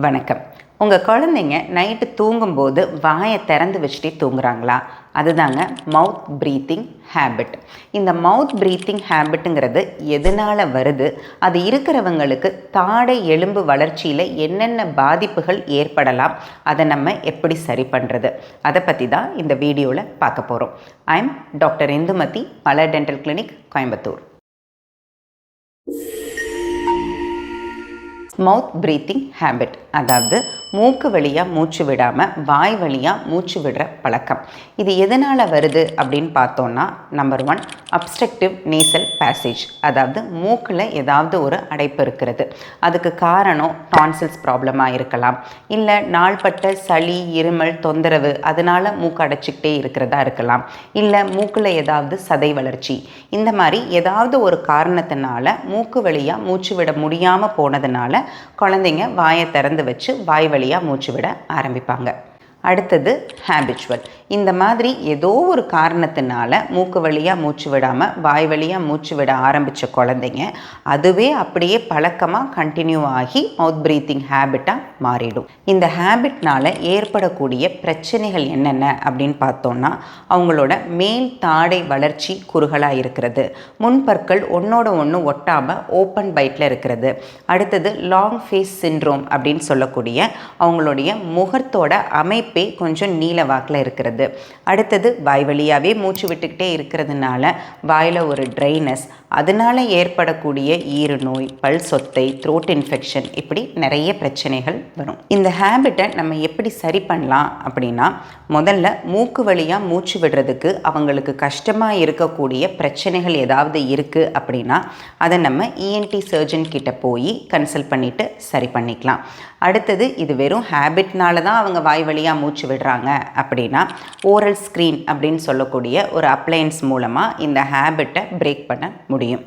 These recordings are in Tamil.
வணக்கம். உங்கள் குழந்தைங்க நைட்டு தூங்கும்போது வாயை திறந்து வச்சுட்டே தூங்குறாங்களா? அதுதாங்க மவுத் ப்ரீத்திங் ஹேபிட். இந்த மவுத் ப்ரீத்திங் ஹேபிட்டுங்கிறது எதனால் வருது, அது இருக்கிறவங்களுக்கு தாடை எலும்பு வளர்ச்சியில் என்னென்ன பாதிப்புகள் ஏற்படலாம், அதை நம்ம எப்படி சரி பண்ணுறது, அதை பற்றி தான் இந்த வீடியோவில் பார்க்க போகிறோம். I am doctor Indumathi, Malar dental clinic, Coimbatore. Mouth breathing habit, அதாவது மூக்கு வழியாக மூச்சு விடாமல் வாய் வழியாக மூச்சு விடுற பழக்கம். இது எதனால் வருது அப்படின்னு பார்த்தோன்னா, நம்பர் 1, அப்ஸ்ட்ரக்டிவ் நேசல் பேசேஜ், அதாவது மூக்கில் ஏதாவது ஒரு அடைப்பு இருக்கிறது. அதுக்கு காரணம் டான்சில்ஸ் ப்ராப்ளமாக இருக்கலாம், இல்லை நாள்பட்ட சளி இருமல் தொந்தரவு அதனால் மூக்கு அடைச்சிக்கிட்டே இருக்கிறதா இருக்கலாம், இல்லை மூக்கில் ஏதாவது சதை வளர்ச்சி, இந்த மாதிரி ஏதாவது ஒரு காரணத்தினால மூக்கு வழியாக மூச்சு விட முடியாமல் போனதுனால குழந்தைங்க வாயை திறந்து வச்சு வாய் வழியாக மூச்சு விட ஆரம்பிப்பாங்க. அடுத்தது ஹேபிச்சுவல். இந்த மாதிரி ஏதோ ஒரு காரணத்தினால மூக்கு வழியாக மூச்சு விடாமல் வாய் வழியாக மூச்சு விட ஆரம்பித்த குழந்தைங்க அதுவே அப்படியே பழக்கமாக கண்டினியூ ஆகி மவுத் ப்ரீத்திங் ஹேபிட்டாக மாறிடும். இந்த ஹேபிட்னால் ஏற்படக்கூடிய பிரச்சனைகள் என்னென்ன அப்படின்னு பார்த்தோன்னா, அவங்களோட மேல் தாடை வளர்ச்சி குறுகலாக இருக்கிறது, முன்பற்கள் ஒன்றோட ஒன்று ஒட்டாமல் ஓப்பன் பைட்டில் இருக்கிறது, அடுத்தது லாங் ஃபேஸ் சிண்ட்ரோம் அப்படின்னு சொல்லக்கூடிய அவங்களுடைய முகத்தோட அமைப்பே கொஞ்சம் நீல வாக்கில் இருக்கிறது, அடுத்தது வாய் வழியாகவே மூச்சு விட்டுக்கிட்டே இருக்கிறதுனால வாயில் ஒரு ட்ரைனஸ், அதனால் ஏற்படக்கூடிய ஈறு நோய், பல் சொத்தை, த்ரோட் இன்ஃபெக்ஷன், இப்படி நிறைய பிரச்சனைகள் வரும். இந்த ஹேபிட்டை நம்ம எப்படி சரி பண்ணலாம் அப்படின்னா, முதல்ல மூக்கு வழியாக மூச்சு விடுறதுக்கு அவங்களுக்கு கஷ்டமாக இருக்கக்கூடிய பிரச்சனைகள் ஏதாவது இருக்குது அப்படின்னா அதை நம்ம இஎன்டி சர்ஜன் கிட்ட போய் கன்சல்ட் பண்ணிவிட்டு சரி பண்ணிக்கலாம். அடுத்தது, இது வெறும் ஹேபிட்னால தான் அவங்க வாய் வழியாக மூச்சு விடுறாங்க அப்படின்னா ஓரல் ஸ்க்ரீன் அப்படின்னு சொல்லக்கூடிய ஒரு அப்ளையன்ஸ் மூலமாக இந்த ஹேபிட்டை பிரேக் பண்ண முடியும்.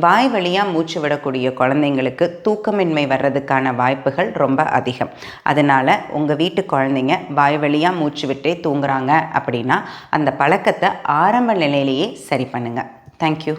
வாய் வழியாக மூச்சு விடக்கூடிய குழந்தைங்களுக்கு தூக்கமின்மை வர்றதுக்கான வாய்ப்புகள் ரொம்ப அதிகம். அதனால் உங்கள் வீட்டு குழந்தைங்க வாய் வழியாக மூச்சு விட்டே தூங்குறாங்க அப்படின்னா அந்த பழக்கத்தை ஆரம்ப நிலையிலேயே சரி பண்ணுங்கள். தேங்க்யூ.